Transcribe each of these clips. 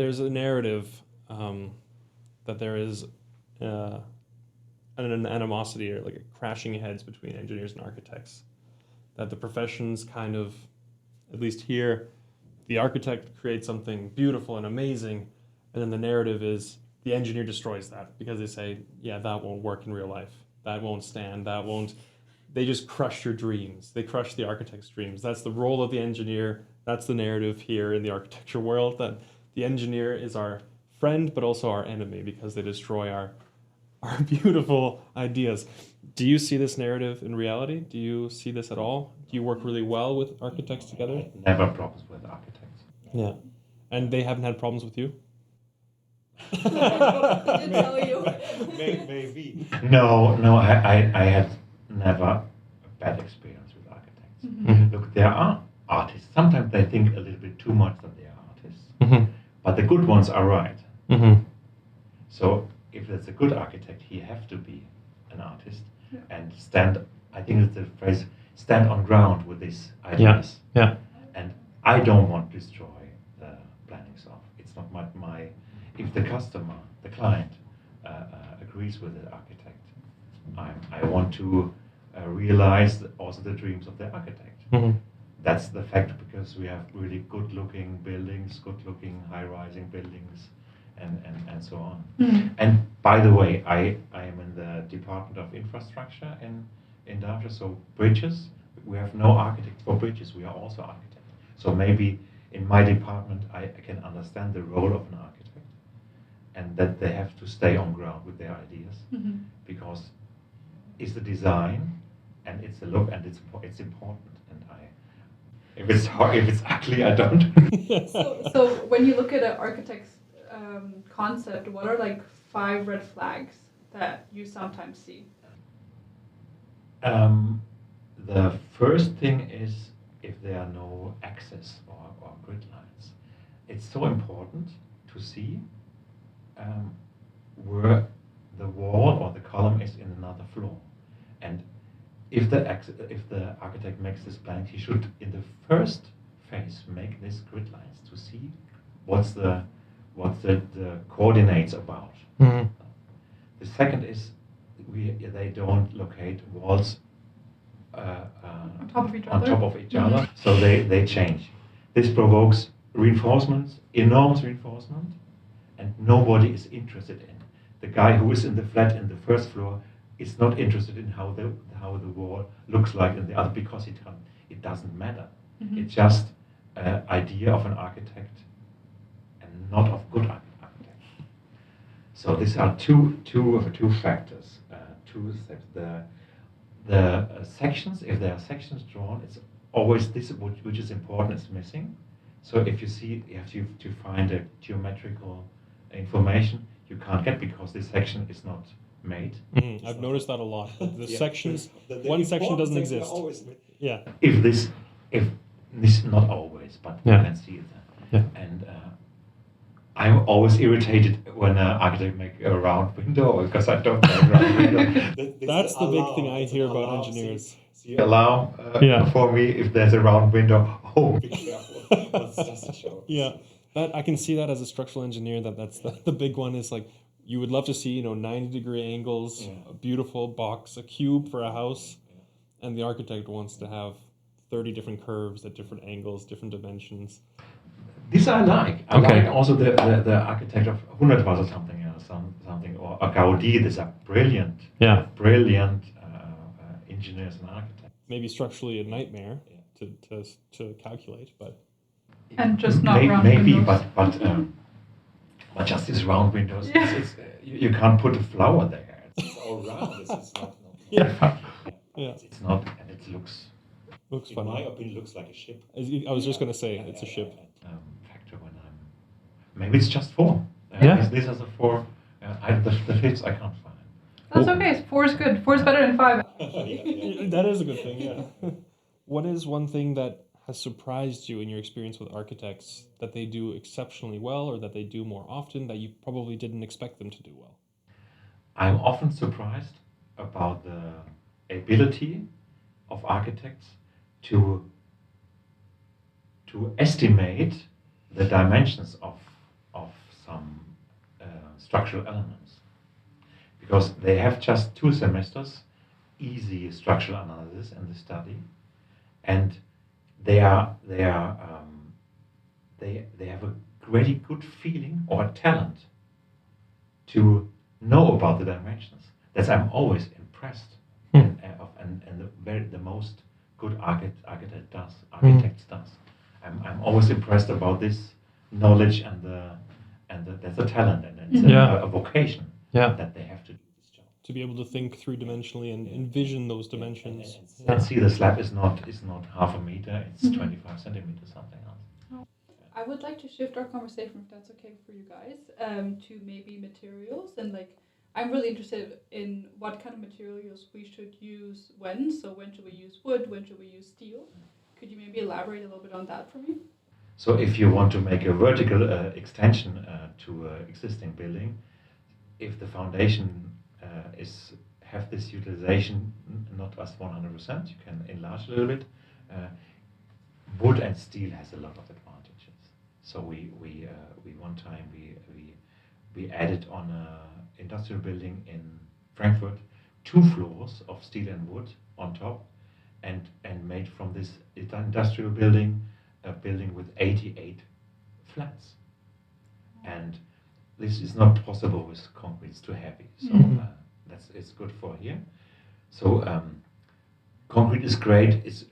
there's a narrative that there is an animosity or like a crashing heads between engineers and architects. That the professions kind of, at least here, the architect creates something beautiful and amazing, and then the narrative is the engineer destroys that because they say, yeah, that won't work in real life. That won't stand. That won't. They just crush your dreams. They crush the architect's dreams. That's the role of the engineer. That's the narrative here in the architecture world, that the engineer is our friend, but also our enemy because they destroy our beautiful ideas. Do you see this narrative in reality? Do you see this at all? Do you work really well with architects together? Never problems with architects. Yeah. And they haven't had problems with you? Did it tell you? Maybe. No, I had never a bad experience with architects. Mm-hmm. Look, there are artists. Sometimes they think a little bit too much that they are artists. Mm-hmm. But the good ones are right. Mm-hmm. So if there's a good architect, he have to be an artist and stand, I think it's the phrase, stand on ground with these ideas. Yeah. And I don't want to destroy the planning software. It's not my if the customer, the client, agrees with the architect, I want to realize also the dreams of the architect. Mm-hmm. That's the fact, because we have really good-looking buildings, good-looking high-rising buildings, and so on. Mm. And by the way, I am in the Department of Infrastructure in Darmstadt, so bridges. We have no architect for bridges. We are also architects. So maybe in my department, I can understand the role of an architect, and that they have to stay on ground with their ideas, Mm-hmm. because it's the design and it's the look and it's important. And if it's ugly, I don't. So when you look at an architect's concept, what are like 5 red flags that you sometimes see? The first thing is if there are no access or grid lines. It's so important to see where the wall or the column is in another floor. And if the architect makes this plan, he should in the first phase make these grid lines to see what's the coordinates about. Mm-hmm. The second is they don't locate walls On top of each on other? top of each other, so they change. This provokes reinforcements, enormous reinforcement, and nobody is interested in. The guy who is in the flat in the first floor is not interested in how the wall looks like in the other, because it doesn't matter. Mm-hmm. It's just an idea of an architect and not of good architect. So these are two factors, two steps. The sections, if there are sections drawn, it's always this which is important is missing. So if you see, you have to find a geometrical information you can't get because this section is not made. Mm-hmm. I've noticed that a lot. The sections, The one section doesn't important things are exist. always Yeah. If this not always, but Yeah. you can see it. Yeah. And I'm always irritated when an architect make a round window because I don't like round window. That's the big thing I hear about engineers. See alarm Yeah. for me if there's a round window. Oh, be careful. That's just a joke. Yeah, that I can see that as a structural engineer. That's the big one. Is like you would love to see 90-degree angles, a beautiful box, a cube for a house, and the architect wants to have 30 different curves at different angles, different dimensions. this I like. I Okay. like also the architect of Hundertwas or something else, something or Gaudi. These are brilliant, Yeah. brilliant engineers and architects. Maybe structurally a nightmare to calculate, but And just not round maybe, windows. but just these round windows. Yeah. You can't put a flower there. It's all round. This is not. yeah, It's not, and it looks looks In fun. my opinion, looks like a ship. I was just gonna say it's a ship. factor when I'm. Maybe it's just 4. Yeah. These are the 4. The fifths I can't find. That's okay. 4 is good. 4 is better than 5. That is a good thing. Yeah. What is one thing that has surprised you in your experience with architects that they do exceptionally well, or that they do more often that you probably didn't expect them to do well? I'm often surprised about the ability of architects to estimate the dimensions of structural elements, because they have just 2 semesters, easy structural analysis and the study, and they have a really good feeling or talent to know about the dimensions. That's I'm always impressed, and the most good architect does. I'm always impressed about this knowledge and that's a talent and it's a vocation that they have to do this job. To be able to think 3-dimensionally and envision those dimensions. And see the slab is not half a meter, it's 25 centimeters, something else. I would like to shift our conversation, if that's okay for you guys, to maybe materials, and like I'm really interested in what kind of materials we should use when. So when should we use wood? When should we use steel? Could you maybe elaborate a little bit on that for me? So if you want to make a vertical extension to an existing building, if the foundation have this utilization not as 100%, you can enlarge a little bit. Wood and steel has a lot of advantages. So we one time we added on a industrial building in Frankfurt 2 floors of steel and wood on top, and made from this industrial building a building with 88 flats. And this is not possible with concrete; it's too heavy. So it's good for here. So concrete is great. It's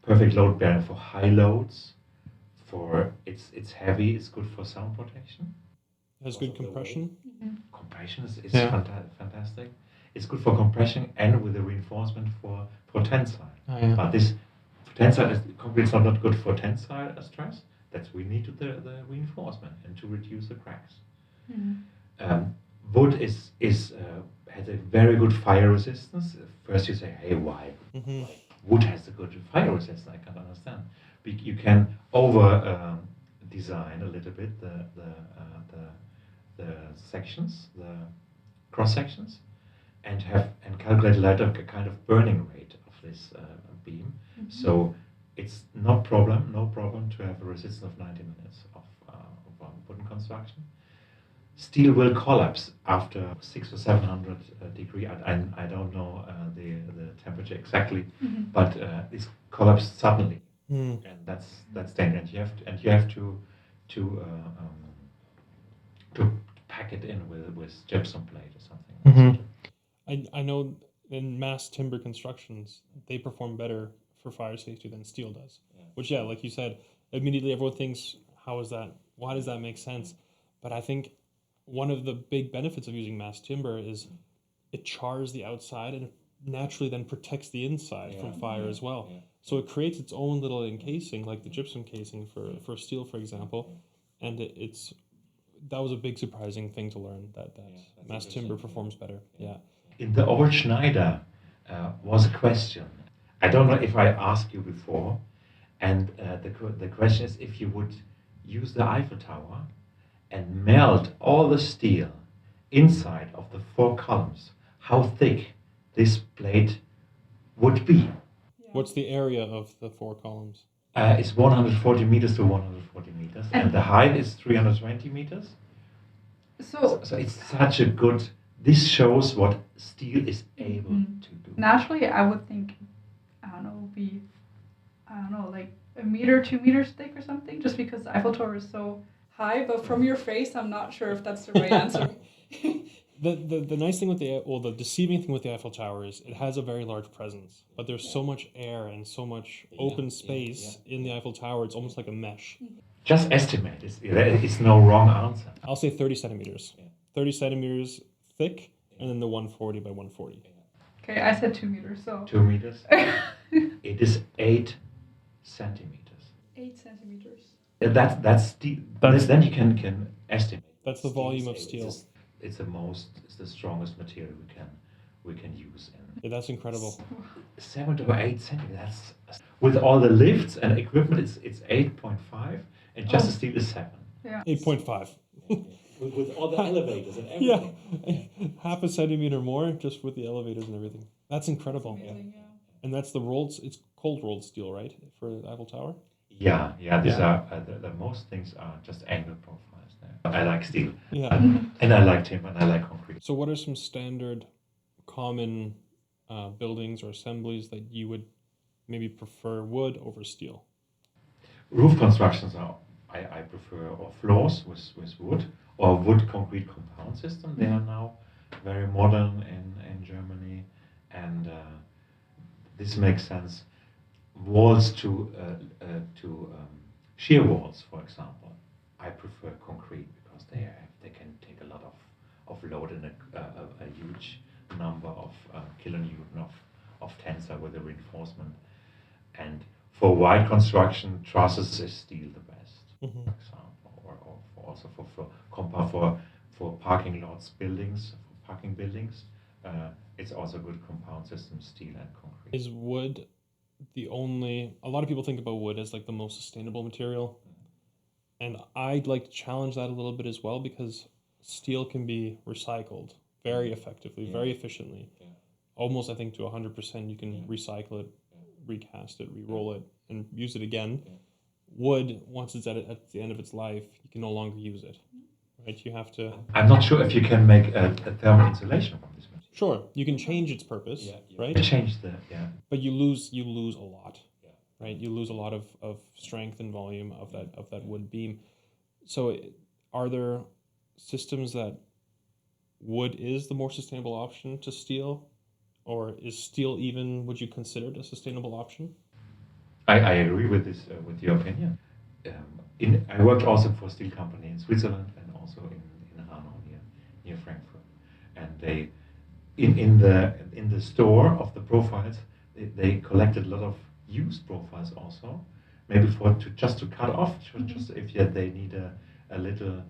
perfect load bearing for high loads. It's heavy. It's good for sound protection. It has good compression. Compression is fantastic. It's good for compression and with the reinforcement for tensile. But this tensile concrete is not good for tensile stress. That's we need the reinforcement and to reduce the cracks. Wood has a very good fire resistance. First you say, hey, why? Wood has a good fire resistance. I can't understand. You can over design a little bit the sections, the cross sections, and calculate later a kind of burning rate of this beam. So it's no problem to have a resistance of 90 minutes of wooden construction. Steel will collapse after 600 or 700 degree. I don't know the temperature exactly, but it's collapsed suddenly, and that's dangerous. You have to pack it in with gypsum plate or something. I know in mass timber constructions they perform better for fire safety than steel does. Which like you said, immediately everyone thinks, how is that? Why does that make sense? But I think one of the big benefits of using mass timber is it chars the outside and it naturally then protects the inside from fire as well. So it creates its own little encasing, like the gypsum casing for steel, for example. And that was a big surprising thing to learn, that mass timber performs better. In the old Schneider was a question. I don't know if I asked you before, and the question is if you would use the Eiffel Tower and melt all the steel inside of the 4 columns, how thick this plate would be. What's the area of the 4 columns? It's 140 meters to 140 meters, and the height is 320 meters. So it's such a good. This shows what steel is able to do. Naturally, I would think, like 1 meter, 2 meters thick or something, just because the Eiffel Tower is so high. But from your face, I'm not sure if that's the right answer. The nice thing with the deceiving thing with the Eiffel Tower is it has a very large presence, but there's so much air and so much open space in the Eiffel Tower. It's almost like a mesh. Just estimate. It's no wrong answer. I'll say 30 centimeters. 30 centimeters thick, and then the 140 by 140. Okay, I said 2 meters, so. 2 meters? It is 8 centimeters. 8 centimeters. That's steep. Then you can estimate. That's the volume of steel. It's the strongest material we can use. That's incredible. 7 to 8 centimeters. With all the lifts and equipment, it's 8.5, and just the steel is 7. Yeah. 8.5. With all the elevators and everything. Half a centimeter more just with the elevators and everything. That's incredible. Amazing, And that's the rolled. It's cold rolled steel, right, for the Eiffel Tower? Yeah. These Yeah. are the most things are just angle profiles. There. I like steel, Yeah. and I like timber, and I like concrete. So what are some standard common buildings or assemblies that you would maybe prefer wood over steel? Roof constructions are I prefer or floors with wood or wood concrete compound system. They are now very modern in Germany, and this makes sense. Walls to shear walls, for example, I prefer concrete because they can take a lot of load in a huge number of kilonewton of tensor with the reinforcement. And for wide construction, trusses is steel the best, Mhm. for example, or also for parking lots, buildings, for parking buildings. It's also good compound system, steel and concrete. Is wood the only? A lot of people think about wood as like the most sustainable material, and I'd like to challenge that a little bit as well because steel can be recycled very effectively, very efficiently. Yeah. Almost, I think, to 100%, you can Yeah. recycle it, recast it, re-roll it, and use it again. Yeah. Wood, once it's at the end of its life, you can no longer use it, right? You have to. I'm not sure if you can make a thermal insulation from this material. Sure, you can change its purpose, Yeah. right? Change the But you lose a lot, Yeah. right? You lose a lot of strength and volume of that wood beam. So, are there systems that wood is the more sustainable option to steel, or is steel even? Would you consider it a sustainable option? I agree with this with your opinion. I worked also for a steel company in Switzerland and also in Hanau near Frankfurt, and they in the store of the profiles they collected a lot of used profiles also, maybe just to cut off just if they need a little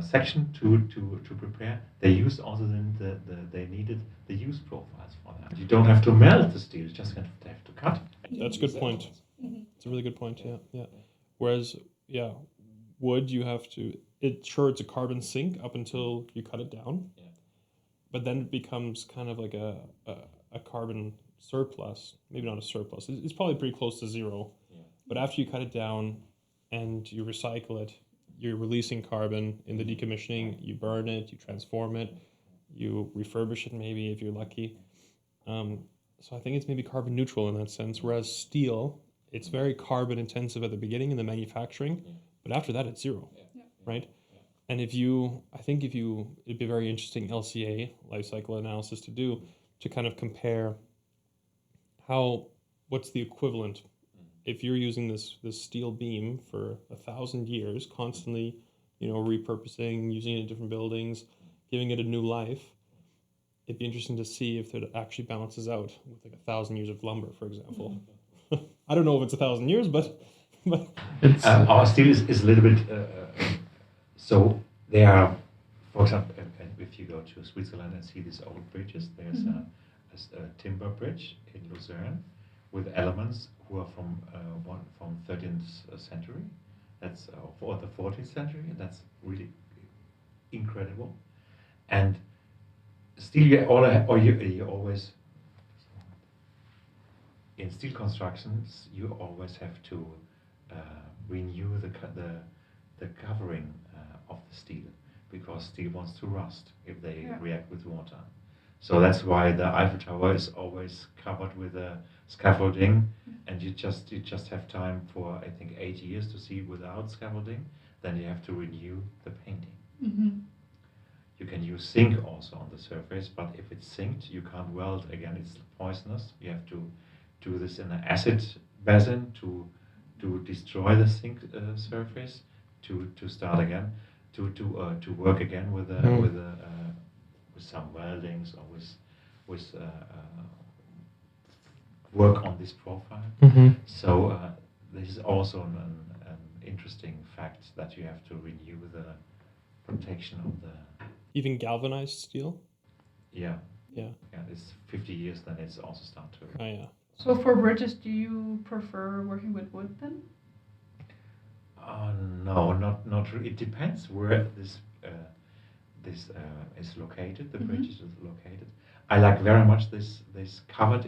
section to prepare. They used also then they needed the used profiles for that. You don't have to melt the steel; you just have to cut. That's a good point. It's a really good point. Yeah. Whereas, yeah, wood you have to. It's a carbon sink up until you cut it down, Yeah. but then it becomes kind of like a carbon surplus. Maybe not a surplus. It's probably pretty close to zero. Yeah. But after you cut it down and you recycle it, you're releasing carbon in the decommissioning. You burn it, you transform it, you refurbish it maybe if you're lucky. So I think it's maybe carbon neutral in that sense. Whereas steel, it's very carbon intensive at the beginning in the manufacturing, Yeah. but after that it's zero, Yeah. right? Yeah. And it'd be a very interesting LCA life cycle analysis to do to kind of compare what's the equivalent if you're using this steel beam for 1,000 years, constantly, repurposing, using it in different buildings, giving it a new life. It'd be interesting to see if it actually balances out with like 1,000 years of lumber, for example. I don't know if it's 1,000 years, but It's, our steel is a little bit so they are, for example, if you go to Switzerland and see these old bridges, there's a timber bridge in Lucerne with elements who are from 13th century. That's for the 14th century, and that's really incredible. And still, you always in steel constructions you always have to renew the covering of the steel because steel wants to rust if they react with water. So that's why the Eiffel Tower is always covered with a scaffolding, and you just have time for I think 8 years to see without scaffolding. Then you have to renew the painting. You can use zinc also on the surface, but if it's zinced, you can't weld again. It's poisonous. You have to do this in an acid basin to destroy the zinc surface to start again to work again with some weldings or with work on this profile. So this is also an interesting fact that you have to renew the protection of the even galvanized steel. yeah. It's 50 years, then it's also start to. Oh yeah. So for bridges, do you prefer working with wood then? No, not really. It depends where this is located. The bridge is located. I like very much this covered.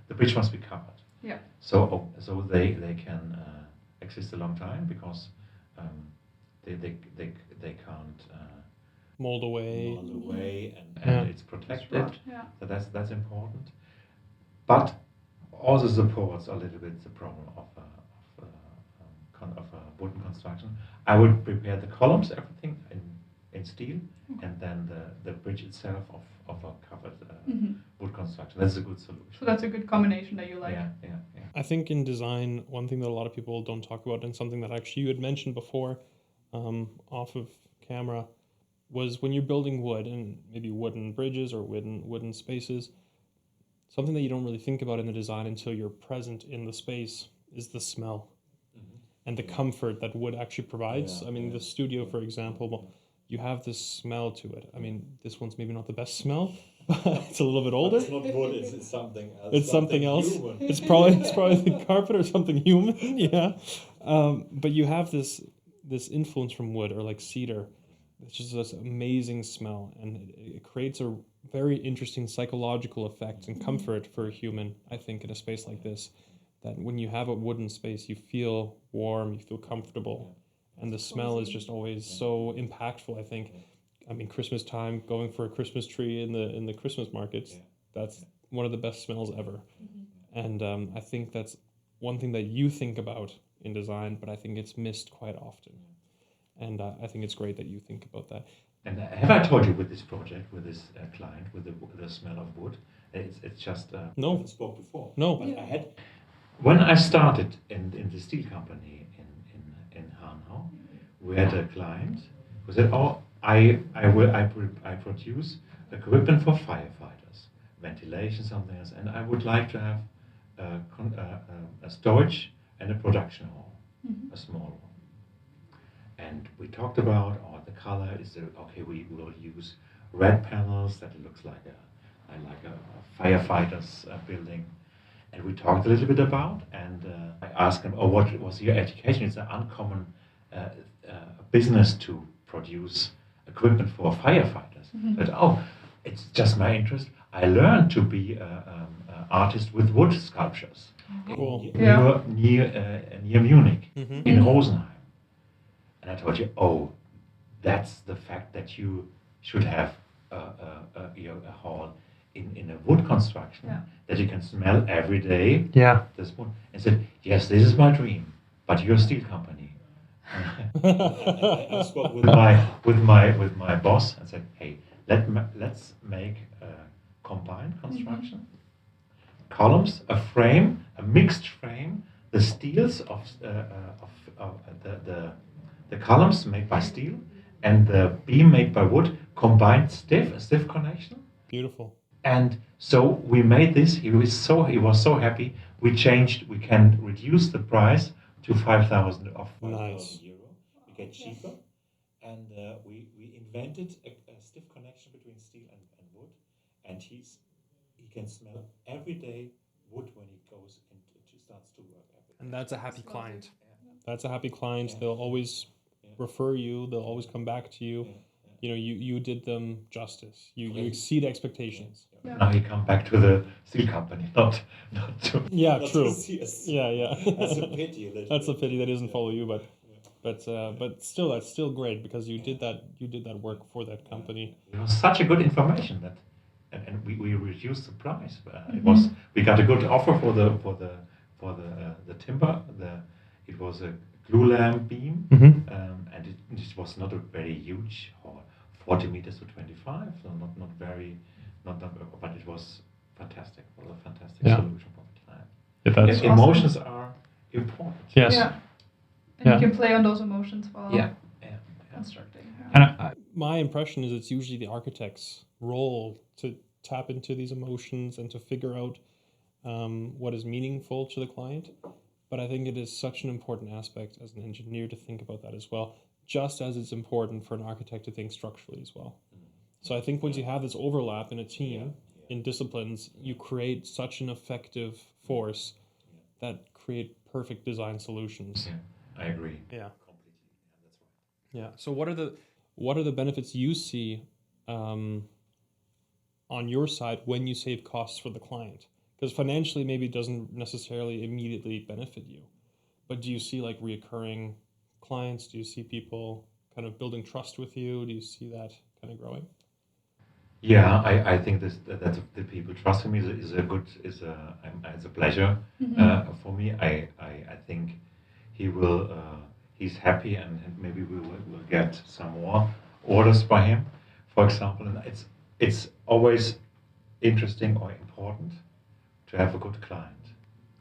The bridge must be covered. Yeah. So they can exist a long time because they can't Mold away. mold away and Yeah. it's protected. Right. Yeah. So that's important. But also supports a little bit the problem of a wooden construction. I would prepare the columns, everything in steel, and then the bridge itself of a covered wood construction. That's a good solution. So that's a good combination that you like. Yeah. I think in design, one thing that a lot of people don't talk about, and something that actually you had mentioned before, off of camera, was when you're building wood and maybe wooden bridges or wooden spaces. Something that you don't really think about in the design until you're present in the space is the smell and the comfort that wood actually provides. Yeah, I mean, yeah. the studio, for example, you have this smell to it. I mean, this one's maybe not the best smell, but it's a little bit older. It's not wood, it's something else. It's something else. Human. It's probably the carpet or something human. Yeah, but you have this influence from wood or like cedar. It's just this amazing smell, and it creates a very interesting psychological effect and comfort for a human. I think in a space like this, that when you have a wooden space, you feel warm, you feel comfortable, and the smell is just always so impactful. I think. I mean, Christmas time, going for a Christmas tree in the Christmas markets, that's one of the best smells ever. And I think that's one thing that you think about in design, but I think it's missed quite often. And I think it's great that you think about that. And have I told you with this project, with this client, with the smell of wood, it's just I No, haven't spoke before. no. But I had when I started in the steel company in Hanau, we had a client who said, "Oh, I produce equipment for firefighters, ventilation, something else, and I would like to have a storage and a production hall, a small one." And we talked about, the color is okay. We will use red panels that looks like a firefighter's building. And we talked a little bit about, and I asked him, "Oh, what was your education?" It's an uncommon business to produce equipment for firefighters. But it's just my interest. I learned to be an artist with wood sculptures Cool. near Munich, in Rosenheim. And I told you, that's the fact that you should have a hall in a wood construction that you can smell every day. Yeah. This wood. And said, "Yes, this is my dream, but you're a steel company." I spoke with my boss and said, "Hey, let's make a combined construction. Columns, a frame, a mixed frame, the steels of the columns made by steel and the beam made by wood, combined stiff connection." Beautiful. And so we made this. He was so happy. We can reduce the price to 5,000 of Nice. €5,000. We get cheaper, and we invented a stiff connection between steel and wood, and he can smell every day wood when he goes and starts to work every day. And that's a happy client. That's a happy client. They'll always refer you. They'll always come back to you. You know, you did them justice. You exceed expectations. Now he come back to the steel company, not to. Yeah, Not true. to see us. Yeah. That's a pity. That's a pity that doesn't follow you, but still, that's still great because you did that work for that company. It was such a good information that, and we reduced the price. We got a good offer for the timber. It was a glue lamp beam, and it was not a very huge hall, 40 meters to 25, so not very, but it was fantastic. It was a fantastic solution for the client. That's Yes, emotions are important. Yes. Yeah. And you can play on those emotions while constructing. And my impression is it's usually the architect's role to tap into these emotions and to figure out what is meaningful to the client. But I think it is such an important aspect as an engineer to think about that as well, just as it's important for an architect to think structurally as well. So I think once you have this overlap in a team, in disciplines, you create such an effective force that create perfect design solutions. Yeah, I agree. Yeah. Completely. Yeah, that's right. Yeah. So what are the benefits you see on your side when you save costs for the client? Because financially, maybe it doesn't necessarily immediately benefit you, But do you see like reoccurring clients? Do you see people kind of building trust with you? Do you see that kind of growing? Yeah, I think that the people trusting me is a good it's a pleasure for me. I think he will he's happy and maybe we will get some more orders by him, for example. And it's always interesting or important to have a good client.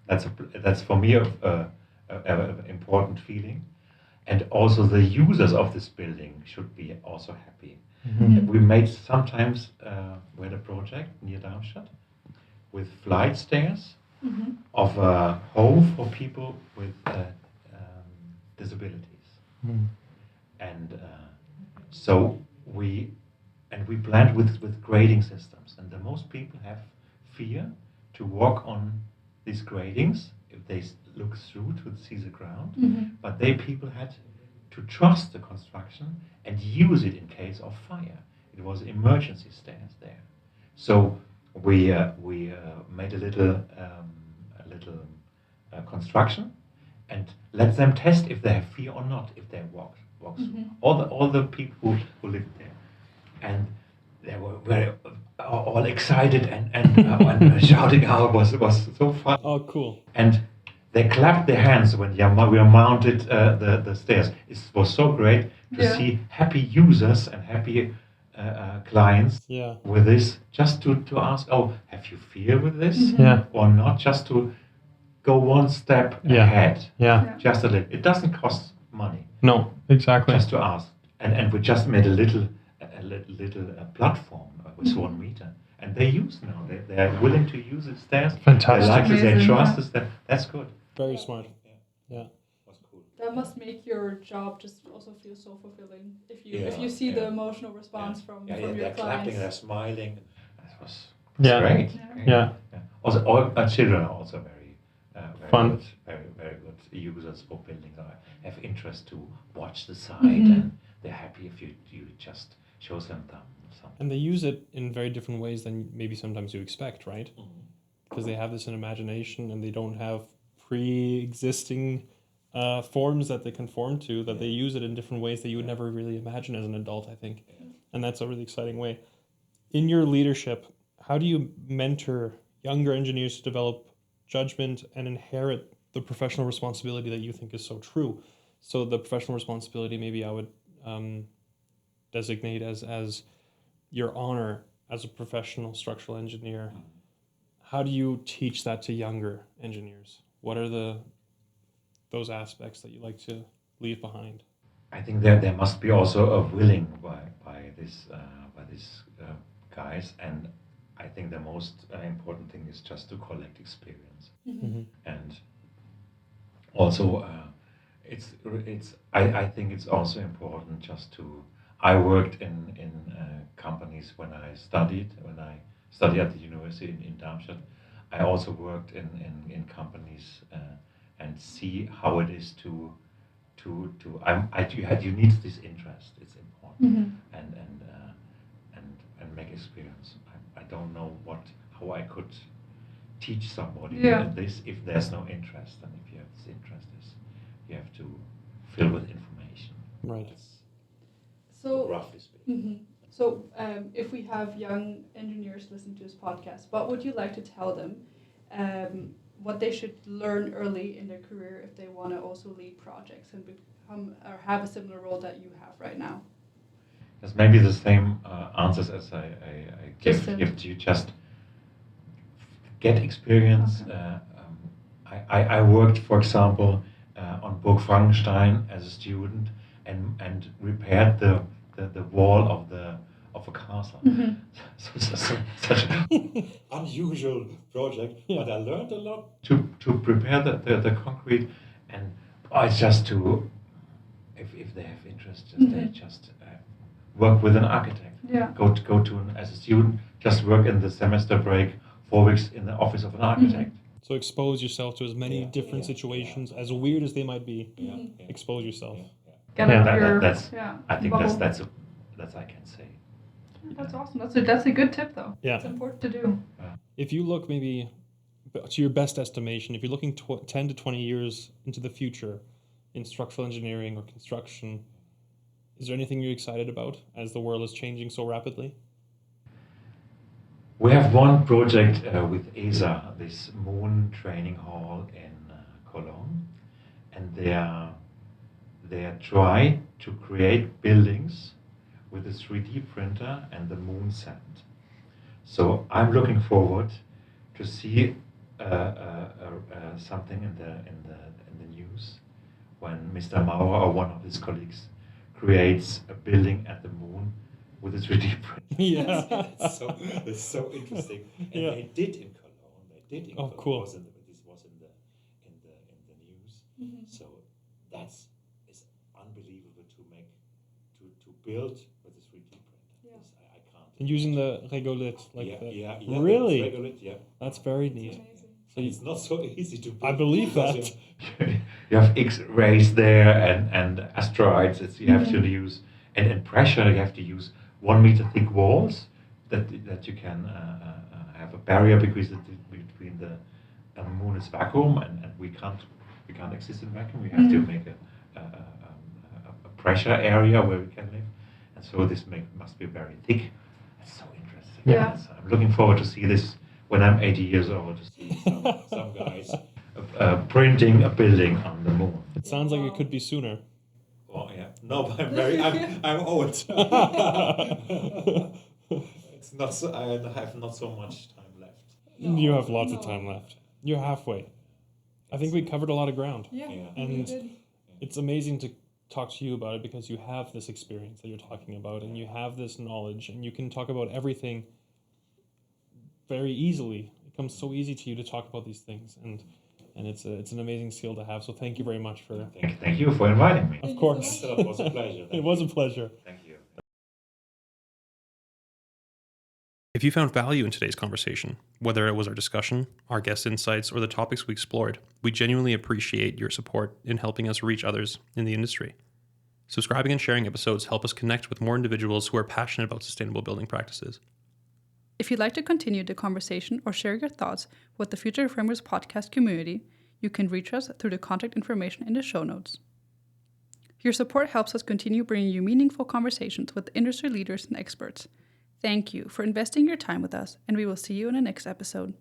That's for me a important feeling, and also the users of this building should be also happy. We made sometimes we had a project near Darmstadt with flight stairs of a home for people with disabilities, and so we planned with grading systems, and the most people have fear to walk on these gradings if they look through to see the ground, but they people had to trust the construction and use it in case of fire. It was emergency stairs there. So we made a little construction and let them test if they have fear or not if they walk through. All the people who lived there, and they were very all excited and shouting out. It was so fun. Oh, cool. And they clapped their hands when we mounted the stairs. It was so great to see happy users and happy clients with this, just to ask, oh, have you fear with this or not? Just to go one step ahead. Just a little. It doesn't cost money. No, exactly. Just to ask. And we just made a little platform with 1 meter. And they use now. They are willing to use the stairs. Fantastic. They like it. They Amazing, trust us. That's good. Very smart. Yeah. That's cool. That must make your job just also feel so fulfilling if Yeah, you see the yeah. emotional response from Yeah, your they're clapping, clients. they're smiling. That was Yeah. great. Yeah. Also, all our children are also very Fun. good, very good users for buildings. I have interest to watch the site, Mhm. and they're happy if you just show them something. And they use it in very different ways than maybe sometimes you expect, right? Mhm. Because they have this in imagination and they don't have pre-existing forms that they conform to, that they use it in different ways that you would never really imagine as an adult, I think. And that's a really exciting way. In your leadership, how do you mentor younger engineers to develop judgment and inherit the professional responsibility that you think is so true? So the professional responsibility, maybe I would designate as your honor as a professional structural engineer. How do you teach that to younger engineers? What are those aspects that you like to leave behind? I think there must be also a willing by these guys, and I think the most important thing is just to collect experience, and also I think it's also important just to. I worked in companies when I studied at the university in Darmstadt. I also worked in companies and see how it is to you need this interest. It's important and make experience. I don't know how I could teach somebody this if there's no interest, and if you have this interest, you have to fill with information. Right. So Roughly speaking. So if we have young engineers listen to this podcast, what would you like to tell them? What they should learn early in their career if they want to also lead projects and become or have a similar role that you have right now? There's maybe the same answers as I give to you. Just get experience. Okay. I worked, for example, on Burg Frankenstein as a student and repaired the wall of a castle. Such an unusual project, but I learned a lot. To prepare the concrete, and it's just to if they have interest, they just work with an architect. Go to as a student, just work in the semester break 4 weeks in the office of an architect. So expose yourself to as many different situations, as weird as they might be. Expose yourself. I think that's I can say. That's awesome. That's a good tip though. Yeah. It's important to do. If you look maybe to your best estimation, if you're looking 10 to 20 years into the future in structural engineering or construction, is there anything you're excited about as the world is changing so rapidly? We have one project with ESA, this moon training hall in Cologne, and they are try to create buildings with a 3D printer and the moon sand. So I'm looking forward to see something in the news when Mr. Maurer or one of his colleagues creates a building at the moon with a 3D printer. Yeah. That's so interesting. And Yeah. they did in Cologne. Oh, Cologne. cool. This was in the news. Mhm. So that's is unbelievable to build with a 3D printer. Yeah. This I can't. And using the regolith, like yeah, the yeah, really? the regolith, yeah. That's very It's neat. amazing. So And it's not so easy to build. I believe because that. You have X-rays there and asteroids that you have to Mhm. use, and pressure. You have to use 1 meter thick walls that you can have a barrier between the moon is vacuum, and we can't exist in vacuum. We have to Mhm. make a pressure area where we can live, and so this must be very thick. That's so interesting. Yeah. Yes, I'm looking forward to see this when I'm 80 years old. To see some guys. printing a building on the moon. It sounds like it Wow. could be sooner. Oh yeah. No, but I'm old. It's not so. I have not so much time left. You have lots of No. time left. You're halfway. I think we covered a lot of ground. Yeah, Yeah. we And did. it's amazing to talk to you about it because you have this experience that you're talking about and you have this knowledge and you can talk about everything very easily. It comes so easy to you to talk about these things and it's an amazing skill to have. So thank you very much for Thank you for inviting me. Of Thank you course. so So much. it was a pleasure. It was a pleasure. Thank you. If you found value in today's conversation, whether it was our discussion, our guest insights, or the topics we explored, we genuinely appreciate your support in helping us reach others in the industry. Subscribing and sharing episodes help us connect with more individuals who are passionate about sustainable building practices. If you'd like to continue the conversation or share your thoughts with the Future Framers podcast community, you can reach us through the contact information in the show notes. Your support helps us continue bringing you meaningful conversations with industry leaders and experts. Thank you for investing your time with us, and we will see you in the next episode.